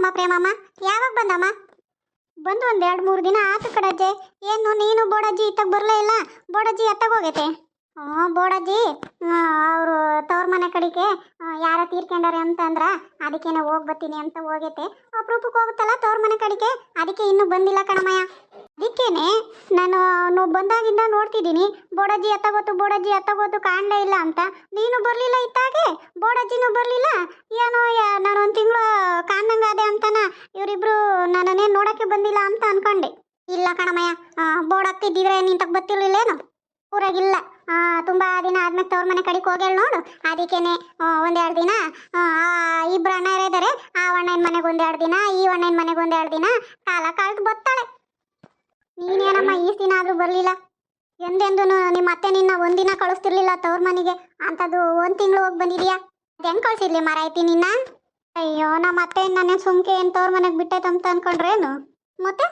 ಬಂದಮ್ಮ ಪ್ರೇಮಮ್ಮ? ಯಾವಾಗ ಬಂದಮ್ಮ? ಬಂದು ಒಂದು 2-3 ದಿನ ಆತು ಕಣಜ್ಜೆ. ಏನು ನೀನು ಬೋಡಜ್ಜಿ ಇತ್ತಾಗ ಬರಲೇ ಇಲ್ಲ? ಬೋಡಜ್ಜಿ ಎತ್ತಾಗ ಹೋಗೈತೆ? ಹ್ಞೂ ಬೋಡಜ್ಜಿ ಅವರು ತವ್ರ ಮನೆ ಕಡೆಗೆ ಯಾರ ತೀರ್ಕೊಂಡಾರೆ ಅಂತಂದ್ರ ಅದಕ್ಕೇನೆ ಹೋಗಿ ಬರ್ತೀನಿ ಅಂತ ಹೋಗೈತೆ. ಅಪರೂಪಕ್ಕೆ ಹೋಗುತ್ತಲ್ಲ ತವ್ರ ಮನೆ ಕಡೆಗೆ, ಅದಕ್ಕೆ ಇನ್ನೂ ಬಂದಿಲ್ಲ ಕಣಮಯ್ಯ. ಅದಕ್ಕೇನೆ ನಾನು ಬಂದಾಗಿಂದ ನೋಡ್ತಿದ್ದೀನಿ ಬೋಡಜ್ಜಿ ಎತ್ತಾಗೋತು ಬೋಡಜ್ಜಿ ಎತ್ತಾಗೋತು ಕಾಣಲೇ ಇಲ್ಲ ಅಂತ. ನೀನು ಬರಲಿಲ್ಲ ಇತ್ತಾಗೆ, ಬೋಡಜ್ಜಿನೂ ಬರಲಿಲ್ಲ. ಏನೋ ನಾನು ಒಂದು ತಿಂಗಳು ಕಾಣಂಗಾದೆ ಅಂತನ ಇವರಿಬ್ರು ನನ್ನನ್ನೇ ನೋಡೋಕ್ಕೆ ಬಂದಿಲ್ಲ ಅಂತ ಅನ್ಕೊಂಡೆ. ಇಲ್ಲ ಕಣಮಯ್ಯ, ಬೋಡಕ್ತಿದ್ದಿದ್ರೆ ನೀನು ತಗ ಬತ್ತಿರ್ಲಿಲ್ಲೇನು? ಊರಾಗಿಲ್ಲ, ತುಂಬ ದಿನ ಆದ್ಮೇಲೆ ತವ್ರ ಮನೆ ಕಡೆಗೆ ಹೋಗ್ಯಾಳ ನೋಡು. ಅದಕ್ಕೇನೆ 1-2 ದಿನ ಇಬ್ರು ಅಣ್ಣ ಇದ್ದಾರೆ. ಆ ಅಣ್ಣನ ಮನೆಗೆ 1-2 ದಿನ, ಈ ಅಣ್ಣನ ಮನೆಗೆ 1-2 ದಿನ ಕಾಲ ಕಳೆದು ಬರ್ತಾಳೆ. ನೀನೇನಮ್ಮ ಈ ದಿನ ಆದರೂ ಬರಲಿಲ್ಲ? ಎಂದೆಂದು ನಿಮ್ಮ ಅತ್ತೆ ನಿನ್ನ ಒಂದಿನ ಕಳಿಸ್ತಿರ್ಲಿಲ್ಲ ತವ್ರ ಮನೆಗೆ, ಅಂಥದ್ದು 1 ತಿಂಗಳು ಹೋಗಿ ಬಂದಿದೀಯಾ? ಅದು ಹೆಂಗೆ ಕಳಿಸಿರ್ಲಿ ಮಾರಾಯ್ತಿ ನಿನ್ನ? ಅಯ್ಯೋ, ನಮ್ಮ ಅತ್ತೆ ನನ್ನೇನು ಸುಮ್ಕೆ ಏನು ತವ್ರ ಮನೆಗೆ ಬಿಟ್ಟೈತಂತ ಅನ್ಕೊಂಡ್ರೇನು? ಮತ್ತೆ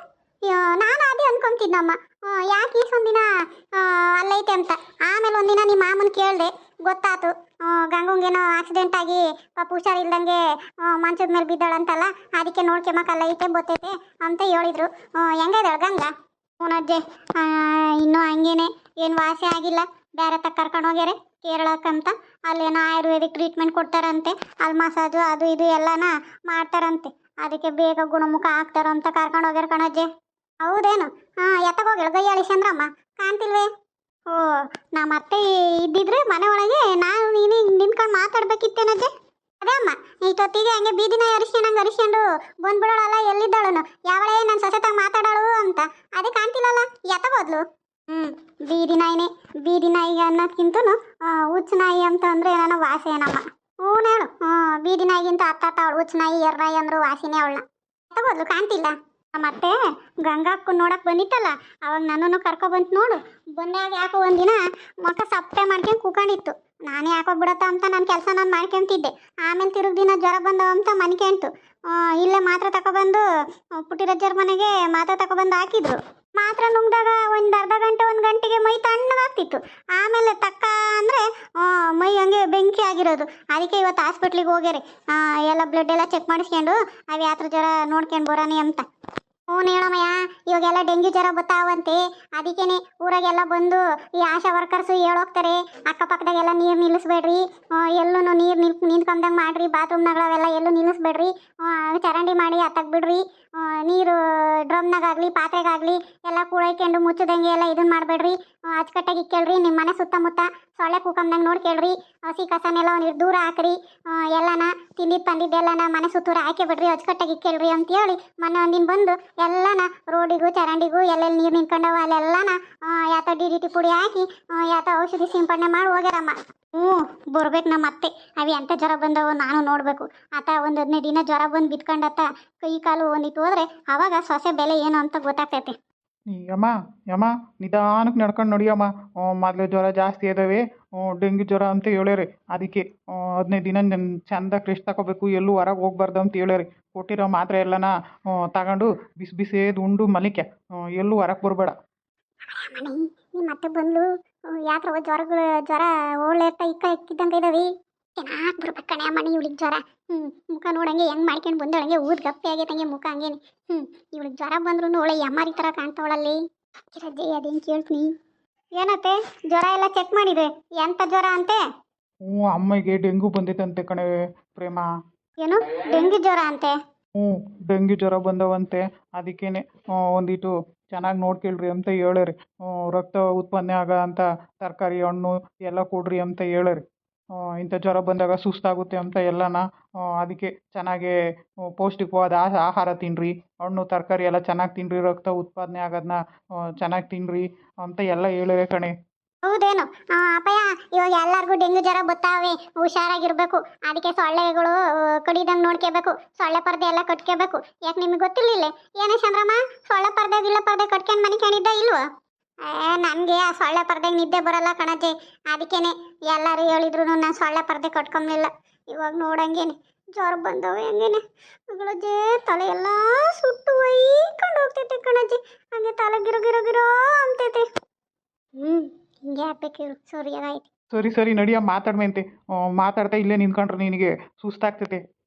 ನಾನು ಅದೇ ಅನ್ಕೊಂತಿದ್ದಮ್ಮ, ಯಾಕೆ ಈಸೊಂದಿನ ಅಲ್ಲೈತೆ ಅಂತ. ಆಮೇಲೆ ಒಂದಿನ ನಿಮ್ಮ ಮಾಮನ ಕೇಳಿದೆ, ಗೊತ್ತಾತು ಗಂಗಂಗೇನೋ ಆಕ್ಸಿಡೆಂಟ್ ಆಗಿ ಪಾಪ ಹುಷಾರಿಲ್ದಂಗೆ ಮಂಚದ ಮೇಲೆ ಬಿದ್ದಾಳಂತಲ್ಲ, ಅದಕ್ಕೆ ನೋಡ್ಕೆಮಕ್ಕೆ ಅಲ್ಲೈತೆ ಬತ್ತೈತೆ ಅಂತ ಹೇಳಿದ್ರು. ಹೆಂಗಿದಾಳೆ ಗಂಗಾ? ಹ್ಞೂನಜ್ಜೆ, ಇನ್ನೂ ಹಂಗೇನೆ, ಏನು ವಾಸಿ ಆಗಿಲ್ಲ. ಬೇರೆ ತಕ್ಕ ಕರ್ಕೊಂಡು ಹೋಗ್ಯಾರೆ ಕೇರಳಕ್ಕಂತ. ಅಲ್ಲೇನೋ ಆಯುರ್ವೇದಿಕ್ ಟ್ರೀಟ್ಮೆಂಟ್ ಕೊಡ್ತಾರಂತೆ, ಅಲ್ಲಿ ಮಸಾಜು ಅದು ಇದು ಎಲ್ಲನ ಮಾಡ್ತಾರಂತೆ. ಅದಕ್ಕೆ ಬೇಗ ಗುಣಮುಖ ಆಗ್ತಾರಂತ ಕರ್ಕೊಂಡು ಹೋಗ್ಯಾರ ಕಣಜ್ಜೆ. ಹೌದೇನು? ಎತ್ತಗೋಗ್ಯಾಳ ಗಯ್ಯಾಳಿ ಚಂದ್ರಮ್ಮ? ಕಾಣ್ತಿಲ್ವೇ? ಓ, ನಮ್ಮ ಅತ್ತೆ ಇದ್ದಿದ್ರೆ ಮನೆ ಒಳಗೆ ನಾನು ನೀನು ನಿಂತ್ಕೊಂಡು ಮಾತಾಡ್ಬೇಕಿತ್ತೇನಜ್ಜೆ. ಅದೇ ಅಮ್ಮ, ಇಷ್ಟೊತ್ತಿಗೆ ಹಂಗೆ ಬೀದಿನ ಅರಿಸ್ಕೊಂಡು ಬಂದ್ಬಿಡೋಳಲ್ಲ, ಎಲ್ಲಿದ್ದಾಳನು ಯಾವಳೇ ನನ್ನ ಸೊಸೆತಾಗ ಮಾತಾಡೋಳು ಅಂತ. ಅದೇ ಕಾಣ್ತಿಲ್ಲಲ್ಲ, ಎತ್ತಗೋದ್ಲು. ಬೀದಿ ನಾಯಿನೇ. ಬೀದಿ ನಾಯಿಗೆ ಅನ್ನೋದ್ಕಿಂತ ಹುಚ್ಚು ನಾಯಿ ಅಂತ ಅಂದ್ರೆ ಏನೋ ವಾಸಿ ಏನಮ್ಮ. ಹ್ಞೂ ಹೇಳು. ಬೀದಿ ನಾಯಿಗಿಂತ ಅವಳು ಹುಚ್ಚು ನಾಯಿ ಎರ್ನಾಯಿ ಅಂದ್ರು ವಾಸಿನೇ ಅವಳನ್ನ. ಎತ್ತಗೋದ್ಲು, ಕಾಣ್ತಿಲ್ಲ. ಮತ್ತೆ ಗಂಗಾಕ್ಕೂ ನೋಡಕ್ ಬಂದಿತ್ತಲ್ಲ, ಅವಾಗ ನನ್ನನ್ನು ಕರ್ಕೊಬಂತು ನೋಡು. ಬಂದಾಗ ಯಾಕೋ ಒಂದಿನ ಮೊಕ್ಕ ಸಪ್ಪೆ ಮಾಡ್ಕೊಂಡು ಕೂಕೊಂಡಿತ್ತು. ನಾನೇ ಯಾಕೋ ಬಿಡತ್ತ ಅಂತ ನನ್ನ ಕೆಲಸ ನಾನು ಮಾಡ್ಕೊಂತಿದ್ದೆ. ಆಮೇಲೆ ತಿರುಗಿ ದಿನ ಜ್ವರ ಬಂದವ ಅಂತ ಮನ್ಕೊಂತು. ಇಲ್ಲೇ ಮಾತ್ರೆ ತಗೊಬಂದು ಪುಟ್ಟಿರಜ್ಜರ ಮನೆಗೆ ಮಾತ್ರೆ ತಗೊಬಂದು ಹಾಕಿದ್ರು. ಮಾತ್ರೆ ನುಂಗ್ದಾಗ ಒಂದು ಅರ್ಧ ಗಂಟೆ 1 ಗಂಟೆಗೆ ಮೈ ತಣ್ಣಗಾಗ್ತಿತ್ತು. ಆಮೇಲೆ ತಕ್ಕ ಅಂದರೆ ಮೈ ಹಂಗೆ ಬೆಂಕಿ ಆಗಿರೋದು. ಅದಕ್ಕೆ ಇವತ್ತು ಹಾಸ್ಪಿಟ್ಲಿಗೆ ಹೋಗ್ಯಾರೆ. ಎಲ್ಲ ಬ್ಲಡ್ ಎಲ್ಲ ಚೆಕ್ ಮಾಡಿಸ್ಕೊಂಡು ಅವು ಯಾತ್ರ ಜ್ವರ ನೋಡ್ಕೊಂಡು ಬರೋಣ ಅಂತ. ಹ್ಞೂ ಹೇಳಮ್ಮಯ್ಯ, ಇವಾಗೆಲ್ಲ ಡೆಂಗ್ಯೂ ಜ್ವರ ಬತ್ತಾವಂತೆ. ಅದಕ್ಕೇನೆ ಊರಾಗೆಲ್ಲ ಬಂದು ಈ ಆಶಾ ವರ್ಕರ್ಸು ಹೇಳೋಗ್ತಾರೆ, ಅಕ್ಕಪಕ್ಕದಾಗೆಲ್ಲ ನೀರು ನಿಲ್ಲಿಸ್ಬೇಡ್ರಿ, ಎಲ್ಲೂ ನೀರು ನಿಂತ್ಕೊಂಡಂಗೆ ಮಾಡಿರಿ, ಬಾತ್ರೂಮ್ನಾಗವೆಲ್ಲ ಎಲ್ಲೂ ನಿಲ್ಲಿಸ್ಬೇಡ್ರಿ, ಚರಂಡಿ ಮಾಡಿ ಹತ್ತಕ್ಕೆ ಬಿಡ್ರಿ, ನೀರು ಡ್ರಮ್ನಾಗಾಗಲಿ ಪಾತ್ರೆಗಾಗಲಿ ಎಲ್ಲ ಕೂಳೈಕೊಂಡು ಮುಚ್ಚದಂಗೆ ಎಲ್ಲ ಇದನ್ನು ಮಾಡಬೇಡ್ರಿ, ಅಚ್ಚುಕಟ್ಟಾಗಿ ಇಕ್ಕೇಳ್ರಿ. ನಿಮ್ಮ ಮನೆ ಸುತ್ತಮುತ್ತ ಸೊಳ್ಳೆ ಕೂಕಂದಂಗೆ ನೋಡ್ಕೇಳ್ರಿ, ಹಸಿ ಕಸನೆಲ್ಲ ಒಂದು ದೂರ ಹಾಕ್ರಿ, ಎಲ್ಲನ ತಿಂದಿದ್ದೆಲ್ಲನ ಮನೆ ಸುತ್ತೂರ ಹಾಕಿ ಬಿಡ್ರಿ, ಅಚ್ಚುಕಟ್ಟಾಗಿ ಇಕ್ಕೇಳ್ರಿ ಅಂತೇಳಿ ಮೊನ್ನೆ ಒಂದಿನ ಬಂದು ಎಲ್ಲನ ರೋಡಿಗೂ ಚರಂಡಿಗೂ ಎಲ್ಲೆಲ್ಲಿ ನೀರು ನಿಂತ್ಕೊಂಡವ ಅಲ್ಲೆಲ್ಲನ ಯಾತ DDT ಪುಡಿ ಹಾಕಿ ಯಾತ ಔಷಧಿ ಸಿಂಪಡಣೆ ಮಾಡಿ ಹೋಗ್ಯಾರಮ್ಮ. ಬರ್ಬೇಕು ನಮ್ಮ ಅತ್ತೆ. ಅವು ಎಂಥ ಜ್ವರ ಬಂದವು ನಾನು ನೋಡಬೇಕು. ಆತ ಒಂದು 15 ದಿನ ಜ್ವರ ಬಂದು ಬಿತ್ಕೊಂಡತ್ತ ಕೈ ಕಾಲು ಒಂದಿಟ್ಟು ಹೋದ್ರೆ ಅವಾಗ ಸೊಸೆ ಬೆಲೆ ಏನು ಅಂತ ಗೊತ್ತಾಗ್ತೈತೆ. ಯಮ್ಮ ನಿಧಾನಕ್ಕೆ ನಡ್ಕೊಂಡು ನಡಿಯಮ್ಮ. ಮೊದಲು ಜ್ವರ ಜಾಸ್ತಿ ಇದಾವೆ, ಡೆಂಗ್ಯೂ ಜ್ವರ ಅಂತ ಹೇಳ್ಯಾರಿ. ಅದಕ್ಕೆ 15 ದಿನ ಚೆಂದಾಗಿ ರೆಸ್ಟ್ ತಗೋಬೇಕು, ಎಲ್ಲೂ ಹೊರಗೆ ಹೋಗ್ಬಾರ್ದು ಅಂತ ಹೇಳ್ಯಾರಿ. ಕೊಟ್ಟಿರೋ ಮಾತ್ರೆ ಎಲ್ಲನ ತಗೊಂಡು ಬಿಸಿ ಬಿಸಿದು ಉಂಡು ಮಲಿಕೆ, ಎಲ್ಲೂ ಹೊರಗೆ ಬರಬೇಡ. ನಿಮ್ಮ ಮತ್ತೆ ಬಂದು ಯಾತ್ರ ಜ್ವರ ಒಳ್ಳೆ ಇಕ್ಕಿದ್ದಂಗೆ ಇದಾವೆ. ಚೆನ್ನಾಗಿ ಬರ್ಬೇಕು ಕಣೆ ಮನೆ ಇವಳಿಗೆ ಜ್ವರ. ಮುಖ ನೋಡಂಗೆ ಹೆಂಗೆ ಮಾಡ್ಕೊಂಡು ಬಂದೊಳಗೆ ಊದ್ ಗಪ್ಪೆ ಆಗೈತಂಗೆ ಮುಖ ಹಂಗೇನೆ. ಇವಳಿಗೆ ಜ್ವರ ಬಂದ್ರು ಒಳ್ಳೆ ಎಮ್ಮಾರಿ ಥರ ಕಾಣ್ತಾವಳಲ್ಲಿ. ರಜ್ಜೆ ಅದೇನು ಕೇಳ್ತೀನಿ. ಏನತ್ತೆ ಜ್ವರ ಎಲ್ಲ ಚೆಕ್ ಮಾಡಿದ್ರೆ ಎಂಥ ಜ್ವರ ಅಂತೆ? ಅಮ್ಮಗೆ ಡೆಂಗ್ಯೂ ಬಂದಿತ್ತಂತೆ ಕಣೆ ಪ್ರೇಮ. ಏನು ಡೆಂಗ್ಯೂ ಜ್ವರ ಅಂತೆ? ಡೆಂಗ್ಯೂ ಜ್ವರ ಬಂದವಂತೆ. ಅದಕ್ಕೇನೆ ಒಂದಿಟ್ಟು ಚೆನ್ನಾಗಿ ನೋಡ್ಕೊಳ್ರಿ ಅಂತ ಹೇಳ್ಯಾರಿ. ರಕ್ತ ಉತ್ಪನ್ನ ಆಗ ಅಂತ ತರಕಾರಿ ಹಣ್ಣು ಎಲ್ಲ ಕೊಡ್ರಿ ಅಂತ ಹೇಳ್ಯಾರಿ. ಇಂಥ ಜ್ವರ ಬಂದಾಗ ಸುಸ್ತಾಗುತ್ತೆ ಅಂತ ಎಲ್ಲನ ಅದಕ್ಕೆ ಚೆನ್ನಾಗಿ ಪೌಷ್ಟಿಕವಾದ ಆಹಾರ ತಿನ್ನಿರಿ, ಹಣ್ಣು ತರಕಾರಿ ಎಲ್ಲ ಚೆನ್ನಾಗಿ ತಿನ್ನಿರಿ, ರಕ್ತ ಉತ್ಪಾದನೆ ಆಗೋದನ್ನ ಚೆನ್ನಾಗಿ ತಿನ್ನಿರಿ ಅಂತ ಎಲ್ಲ ಹೇಳ್ಯಾರೆ ಕಣೆ. ಹೌದೇನು? ಅಪ್ಪಯ್ಯ, ಇವಾಗ ಎಲ್ಲರಿಗೂ ಡೆಂಗ್ಯೂ ಜ್ವರ ಬರ್ತಾವೆ, ಹುಷಾರಾಗಿರ್ಬೇಕು. ಅದಕ್ಕೆ ಸೊಳ್ಳೆಗಳು ಕಡಿದಂಗೆ ನೋಡ್ಕೋಬೇಕು, ಸೊಳ್ಳೆ ಪರ್ದೆ ಎಲ್ಲ ಕಟ್ಕೋಬೇಕು. ಯಾಕೆ ನಿಮಗೆ ಗೊತ್ತಿರಲಿಲ್ಲ ಏನೇ ಚಂದ್ರಮ್ಮ? ಸೊಳ್ಳೆ ಪರ್ದೆ ಕಟ್ಕೊಂಡು ಮನಿಕೊಂಡಿದ್ದ ಇಲ್ವೋ? ನನಗೆ ಆ ಸೊಳ್ಳೆ ಪರ್ದೆಗೆ ನಿದ್ದೆ ಬರಲ್ಲ ಕಣಜ್ಜೆ. ಅದಕ್ಕೇನೆ ಎಲ್ಲರೂ ಹೇಳಿದ್ರು ನಾನು ಸೊಳ್ಳೆ ಪರ್ದೆ ಕಟ್ಕೊಂಬಿಲ್ಲ. ಇವಾಗ ನೋಡಂಗೇನೆ ಜ್ವರ ಬಂದವೆ ಹಂಗೇನೆ ಮಗಳಜ್ಜೆ, ತಲೆ ಎಲ್ಲ ಸುಟ್ಟು ಒಯ್ಕೊಂಡು ಹೋಗ್ತೈತೆ ಕಣಜ್ಜಿ. ಹಂಗೆ ತಲೆ ಗಿರೋ ಅಂತೈತೆ. ಹಿಂಗೆ ಆಗ್ಬೇಕು ಹೇಳು, ಸರಿಯಾಗೈತೆ. ಸರಿ ನಡಿಯ ಮಾತಾಡ್ಮೆಂತೆ. ಮಾತಾಡ್ತಾ ಇಲ್ಲೇ ನಿಂತ್ಕೊಂಡ್ರೆ ನಿನಗೆ ಸುಸ್ತಾಗ್ತೈತೆ.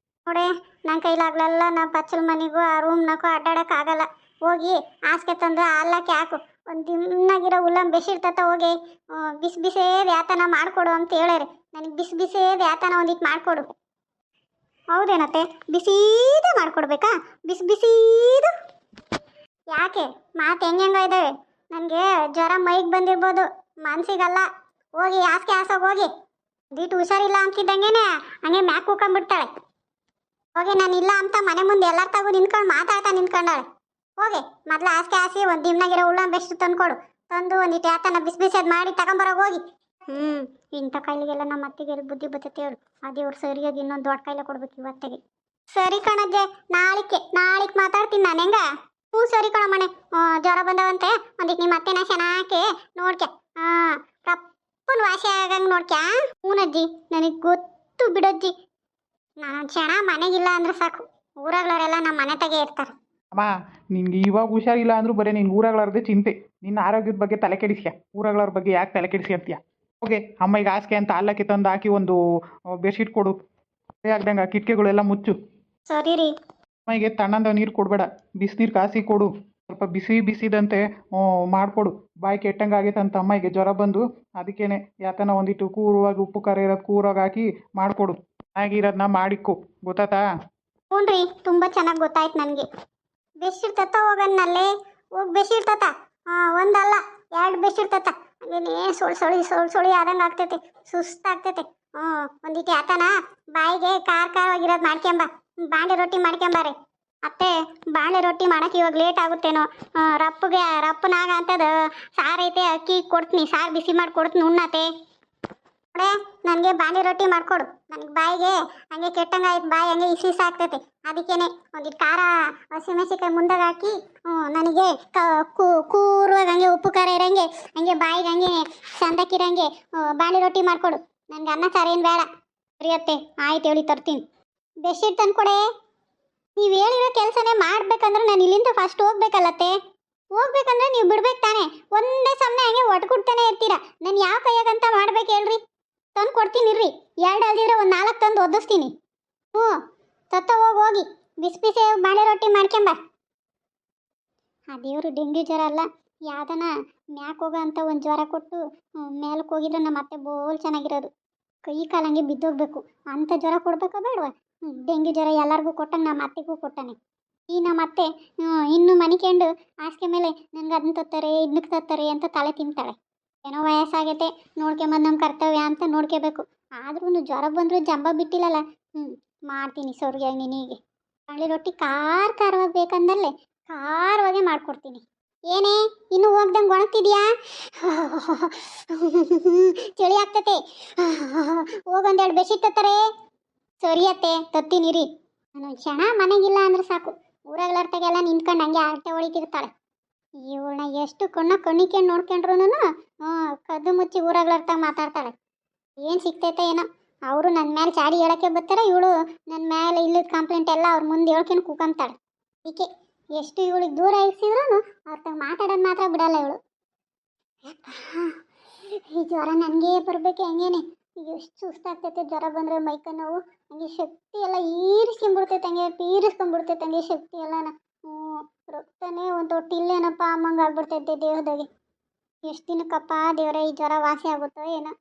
ನೋಡೆ ನನ್ನ ಕೈಲಾಗ್ಲೆಲ್ಲ ನಾ ಬಚ್ಚಲ ಮನೆಗೂ ಆ ರೂಮ್ನಾಗೂ ಅಡ್ಡಾಡೋಕ್ಕಾಗಲ್ಲ. ಹೋಗಿ ಹಾಸಿಗೆ ತಂದು ಹಾಲಕ್ಕೆ ಹಾಕು. ಒಂದು ದಿಮ್ನಾಗಿರೋ ಉಲ್ಲಂ ಬೆಸಿರ್ತತ ಹೋಗಿ ಬಿಸಿ ಬಿಸಿದು ಯಾತನ ಮಾಡಿಕೊಡು ಅಂತ ಹೇಳ್ಯಾರೆ. ನನಗೆ ಬಿಸಿ ಬಿಸಿದು ಯಾತನ ಒಂದಿಟ್ಟು ಮಾಡಿಕೊಡು. ಹೌದೇನತ್ತೆ? ಬಿಸೀದೇ ಮಾಡಿಕೊಡ್ಬೇಕಾ? ಬಿಸಿ ಬಿಸೀದು ಯಾಕೆ ಮಾತು ಹೆಂಗ ಇದ್ದಾವೆ? ನನಗೆ ಜ್ವರ ಮೈಗೆ ಬಂದಿರ್ಬೋದು, ಮನ್ಸಿಗಲ್ಲ. ಹೋಗಿ ಹಾಸಿಗೆ ಹಾಸೋಗಿ ಹೋಗಿ. ದೀಟು ಹುಷಾರಿಲ್ಲ ಅಂತಿದ್ದಂಗೆನೆ ಹಂಗೆ ಮ್ಯಾಕ್ ಕೂಕೊಂಡ್ಬಿಡ್ತಾಳೆ. ಹೋಗಿ ನಾನು ಇಲ್ಲ ಅಂತ ಮನೆ ಮುಂದೆ ಎಲ್ಲರ ತಗೋ ನಿಂತ್ಕೊಂಡು ಮಾತಾಡ್ತಾ ನಿಂತ್ಕೊಂಡಾಳೆ. ಹೋಗಿ ಮೊದಲು ಹಾಸಿಗೆ ಹಾಸಿ ಒಂದು ದಿಮ್ನಾಗಿರೋ ಉಳ್ಳಾಂ ಬೆಸ್ಟ್ ತಂದ್ಕೊಡು. ತಂದು ಒಂದಿಟ್ಟು ಯಾತನ ಬಿಸಿ ಬಿಸಿದು ಮಾಡಿ ತಗೊಂಬರೋಗಿ ಹೋಗಿ. ಇಂಥ ಕಾಯಿಲೆಗೆಲ್ಲ ನಮ್ಮ ಅತ್ತಿಗೆ ಬುದ್ಧಿ ಬರ್ತೈತೆ ಹೇಳು. ಅದೇ ಅವ್ರು ಸರಿಯಾಗಿ ಇನ್ನೊಂದು ದೊಡ್ಡ ಕಾಯಿಲೆ ಕೊಡ್ಬೇಕು ಇವತ್ತಿಗೆ. ಸರಿ ಕಣಜ್ಜೆ, ನಾಳಿಕೆ ಮಾತಾಡ್ತೀನಿ ನಾನು ಹೆಂಗ. ಹ್ಞೂ ಸರಿ ಕಣಮ್ಮನೆ. ಜ್ವರ ಬಂದವಂತೆ ಒಂದಿಟ್ಟು ನಿಮ್ಮ ಅತ್ತೆನ ಚೆನ್ನಾಗಿ ನೋಡ್ಕೆ. ಕಪ್ಪನ ವಾಸಿ ಆಗಂಗೆ ನೋಡ್ಕ್ಯಾ. ಹ್ಞೂನಜ್ಜಿ, ನನಗೆ ಗೊತ್ತು ಬಿಡಜ್ಜಿ. ನಾನು ಕ್ಷಣ ಮನೆಗಿಲ್ಲ ಅಂದ್ರೆ ಸಾಕು, ಊರಾಗ್ಲವರೆಲ್ಲ ನಮ್ಮ ಮನೆ ತಗೆ ಇರ್ತಾರೆ. ಅಮ್ಮ, ನಿನ್ಗೆ ಇವಾಗ ಹುಷಾರಿಲ್ಲ ಅಂದರೂ ಬರೀ ನಿನ್ನ ಊರಾಗ್ಲಾರ್ದೆ ಚಿಂತೆ. ನಿನ್ನ ಆರೋಗ್ಯದ ಬಗ್ಗೆ ತಲೆ ಕೆಡಿಸ್ಯ. ಊರಾಗ್ಲವ್ರ ಬಗ್ಗೆ ಯಾಕೆ ತಲೆ ಕೆಡಿಸಿ ಅಂತೀಯ? ಓಕೆ, ಅಮ್ಮಗೆ ಹಾಸಿಗೆ ಅಂತ ಹಾಲಕ್ಕೆ ತಂದು ಹಾಕಿ ಒಂದು ಬೆಡ್ಶೀಟ್ ಕೊಡು. ಆಗ್ದಂಗೆ ಆ ಕಿಟಕಿಗಳೆಲ್ಲ ಮುಚ್ಚು. ಸರಿ ರೀ. ಅಮ್ಮಗೆ ತಣ್ಣಂದ ನೀರು ಕೊಡಬೇಡ, ಬಿಸಿನೀರು ಕಾಸಿ ಕೊಡು. ಸ್ವಲ್ಪ ಬಿಸಿ ಬಿಸಿದಂತೆ ಮಾಡಿಕೊಡು. ಬಾಯಿ ಕೆಟ್ಟಂಗೆ ಆಗೈತೆ ಅಂತ ಅಮ್ಮಗೆ ಜ್ವರ ಬಂದು, ಅದಕ್ಕೇನೆ ಯಾತನ ಒಂದಿಟ್ಟು ಕೂರುವಾಗಿ ಉಪ್ಪು ಖಾರ ಇರೋದು ಕೂರಾಗಿ ಹಾಕಿ ಮಾಡಿಕೊಡು. ಆಗಿರೋದನ್ನ ಮಾಡಿಕ್ಕು, ಗೊತ್ತಾತಾ? ಹ್ಞೂ ರೀ, ತುಂಬ ಚೆನ್ನಾಗಿ ಗೊತ್ತಾಯ್ತು ನನಗೆ. ಬೆಸಿರ್ತತ ಹೋಗನ್ನಲ್ಲೇ ಹೋಗಿ ಬೆಸಿರ್ತತ. ಒಂದಲ್ಲ 2 ಬೆಸಿರ್ತತ. ಹಂಗೇನೆ ಸುಳಿ ಆದಂಗೆ ಆಗ್ತೈತೆ, ಸುಸ್ತಾಗ್ತೈತೆ. ಒಂದಿಟ್ಟು ಯಾತನ ಬಾಯಿಗೆ ಖಾರವಾಗಿರೋದು ಮಾಡ್ಕೊಂಬ. ಬಾಂಡೆ ರೊಟ್ಟಿ ಮಾಡ್ಕೊಂಬಾರೆ. ಅತ್ತೆ, ಬಾಂಡೆ ರೊಟ್ಟಿ ಮಾಡೋಕೆ ಇವಾಗ ಲೇಟ್ ಆಗುತ್ತೇನೋ. ರಪ್ಪನಾಗ ಅಂತದು ಸಾರೈತೆ, ಅಕ್ಕಿ ಕೊಡ್ತೀನಿ, ಸಾರು ಬಿಸಿ ಮಾಡಿ ಕೊಡ್ತೀನಿ ಉಣ್ಣತೆ. ನೋಡೆ, ನನಗೆ ಬಾಂಡೆ ರೊಟ್ಟಿ ಮಾಡಿಕೊಡು. ನನಗೆ ಬಾಯಿಗೆ ಹಂಗೆ ಕೆಟ್ಟಂಗೆ ಆಯ್ತು, ಬಾಯಿ ಹಂಗೆ ಇಸಿ ಆಗ್ತೈತೆ. ಅದಕ್ಕೇನೆ ಒಂದಿಟ್ಟು ಖಾರ ಹಸಿಮೆಣಸಿಕಾಯಿ ಮುಂದಾಗ ಹಾಕಿ ನನಗೆ ಕೂರುವಾಗ ಹಂಗೆ ಉಪ್ಪು ಖಾರ ಇರೋಂಗೆ ಹಂಗೆ ಬಾಯಿಗೆ ಹಂಗೆ ಚಂದಕ್ಕಿರಂಗೆ ಬಾಂಡೆ ರೊಟ್ಟಿ ಮಾಡಿಕೊಡು. ನನಗೆ ಅನ್ನ ಸಾರು ಏನು ಬೇಡ. ಸರಿಯತ್ತೆ, ಆಯ್ತು, ಹೇಳಿ ತರ್ತೀನಿ. ಬೆಡ್ಶೀಟ್ ತಂದ್ಕೊಡೆ. ನೀವು ಹೇಳಿರೋ ಕೆಲಸನೇ ಮಾಡ್ಬೇಕಂದ್ರೆ ನಾನು ಇಲ್ಲಿಂದ ಫಸ್ಟ್ ಹೋಗ್ಬೇಕಲ್ಲತ್ತೆ. ಹೋಗ್ಬೇಕಂದ್ರೆ ನೀವು ಬಿಡ್ಬೇಕು ತಾನೆ. ಒಂದೇ ಸಮನೆ ಹಂಗೆ ಒಟ್ಕೊಡ್ತಾನೆ ಇರ್ತೀರಾ. ನಾನು ಯಾವ ಕೈಯಾಗಂತ ಮಾಡ್ಬೇಕು ಹೇಳ್ರಿ? ತಂದು ಕೊಡ್ತೀನಿ ಇರ್ರಿ. 2 ಅಲ್ದಿದ್ರೆ ಒಂದು 4 ತಂದು ಒದಿಸ್ತೀನಿ. ಹ್ಞೂ, ತತ್ತ ಹೋಗಿ ಬಿಸಿ ಬಿಸಿ ಬಾಳೆ ರೊಟ್ಟಿ ಮಾಡ್ಕೊಂಬ. ಆ ದೇವರು ಡೆಂಗ್ಯೂ ಜ್ವರ ಅಲ್ಲ, ಯಾವ್ದನ ಮ್ಯಾಕ್ ಹೋಗೋ ಅಂತ ಒಂದು ಜ್ವರ ಕೊಟ್ಟು ಮೇಲಕ್ಕೆ ಹೋಗಿದ್ರೆ ನಮ್ಮ ಅತ್ತೆ ಬೋಲ್ ಚೆನ್ನಾಗಿರೋದು. ಕೈ ಕಾಲಂಗೆ ಬಿದ್ದೋಗ್ಬೇಕು ಅಂಥ ಜ್ವರ ಕೊಡ್ಬೇಕಾ ಬೇಡವಾ? ಡೆಂಗ್ಯೂ ಜ್ವರ ಎಲ್ಲರಿಗೂ ಕೊಟ್ಟಂಗೆ ನಮ್ಮ ಅತ್ತೆಗೂ ಕೊಟ್ಟಾನೆ. ಈ ನಮ್ಮ ಅತ್ತೆ ಇನ್ನು ಮನಿಕೊಂಡು ಹಾಸಿಗೆ ಮೇಲೆ ನನಗೆ ಅದನ್ನ ತತ್ತಾರೆ ಇದಕ್ಕೆ ತತ್ತಾರೆ ಅಂತ ತಲೆ ತಿಂತಾಳೆ. ಏನೋ ವಯಸ್ಸಾಗೈತೆ, ನೋಡ್ಕೊಂಬಂದು ನಮ್ಮ ಕರ್ತವ್ಯ ಅಂತ ನೋಡ್ಕೋಬೇಕು. ಆದ್ರೂ ಜ್ವರ ಬಂದರೂ ಜಂಬ ಬಿಟ್ಟಿಲ್ಲಲ್ಲ. ಮಾಡ್ತೀನಿ ಸೊರ್ಗಿಯಾಗಿ ನಿನಗೆ ಬಾಳೆ ರೊಟ್ಟಿ ಖಾರವಾಗಿ ಬೇಕಂದಲ್ಲೇ ಖಾರವಾಗೇ ಮಾಡಿಕೊಡ್ತೀನಿ. ಏನೇ ಇನ್ನೂ ಹೋಗ್ದಂಗೆ ಒಣಗ್ತಿದ್ಯಾ? ಚಳಿ ಆಗ್ತತೆ. ಹೋಗೊಂದೆರಡು ಬೆಡ್ಶೀಟ್ ತತ್ತಾರೆ. ಸರಿಯತ್ತೆ, ತತ್ತೀನಿ ರೀ. ನಾನು ಕ್ಷಣ ಮನೆಗಿಲ್ಲ ಅಂದ್ರೆ ಸಾಕು, ಊರಾಗ್ಲಾರ್ತಾಗೆಲ್ಲ ನಿಂತ್ಕೊಂಡು ಹಂಗೆ ಆಟೆ ಹೊಡಿತಿರ್ತಾಳೆ. ಇವಳನ್ನ ಎಷ್ಟು ಕಣ್ಣಿಕೊಂಡು ನೋಡ್ಕೊಂಡ್ರು ಕದ್ದು ಮುಚ್ಚಿ ಊರಾಗ್ಲಾರ್ತಾಗ ಮಾತಾಡ್ತಾಳೆ. ಏನು ಸಿಗ್ತೈತೆ ಏನೋ. ಅವರು ನನ್ನ ಮೇಲೆ ಚಾಡಿ ಹೇಳೋಕ್ಕೆ ಬರ್ತಾರೆ, ಇವಳು ನನ್ನ ಮೇಲೆ ಇಲ್ಲದ ಕಂಪ್ಲೇಂಟ್ ಎಲ್ಲ ಅವ್ರ ಮುಂದೆ ಹೇಳ್ಕೊಂಡು ಕೂಕೊಂತಾಳೆ. ಅದಕ್ಕೆ ಎಷ್ಟು ಇವಳಿಗೆ ದೂರ ಇರಿಸಿದ್ರು ಅವ್ರ ತಾಗ ಮಾತಾಡೋದು ಮಾತ್ರ ಬಿಡಲ್ಲ ಇವಳು. ಈ ಜ್ವರ ನನಗೇ ಬರಬೇಕು ಹೆಂಗೇನೆ. ಎಷ್ಟು ಸುಸ್ತಾಗ್ತೈತೆ ಜ್ವರ ಬಂದರೆ ಮೈಕೈ ನೋವು. ಹಂಗೆ ಶಕ್ತಿ ಎಲ್ಲ ಈರಿಸ್ಕೊಂಡ್ಬಿಡ್ತೈತೆ, ಹಂಗೆ ಪೀರಿಸ್ಕೊಂಡ್ಬಿಡ್ತೈತೆ ಹಂಗೆ ಶಕ್ತಿ ಎಲ್ಲನ. ರಕ್ತನೇ ಒಂದು ತೊಟ್ಟಿಲ್ಲೇನಪ್ಪ ಅಮ್ಮಂಗೆ ಆಗ್ಬಿಡ್ತೈತೆ ದೇಹದಾಗೆ. ಎಷ್ಟು ದಿನಕ್ಕಪ್ಪ ದೇವರೇ ಈ ಜ್ವರ ವಾಸಿ ಆಗುತ್ತೋ ಏನೋ.